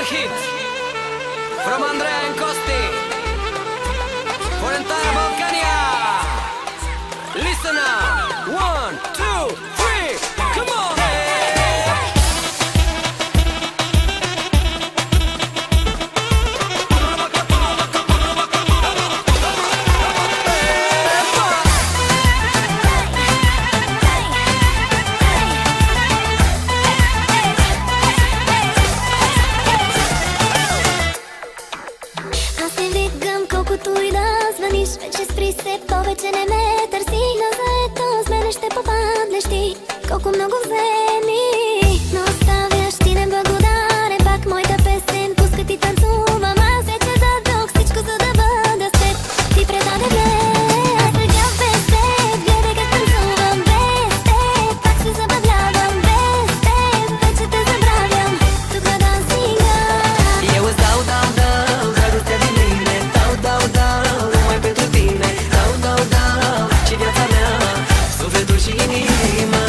hit from Andrea and Costi for entire Balkania. Listen up. 1, 2, 3. Come on. Колкото и да звъниш, вече спри се, повече не ме търси. На заето с мене ще попаднеш ти. Колко много вземи, но оставяш ти неблагодарен. Пак моята песен пуска ти танцувам. Аз вече дадох всичко, за да бъда с теб. Ти предаде мен, аз сега без теб. Гледай как танцувам без теб. Пак се забавлявам без теб. Вече те забравям, тук на дансинга. Eu îți dau, dau, dau dragostea din mine. Dau, dau, dau numai pentru tine. Dau, dau, dau și viața mea, sufletul și inima.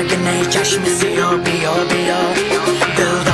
مرگ نه چشم سیاه بیا بیا دل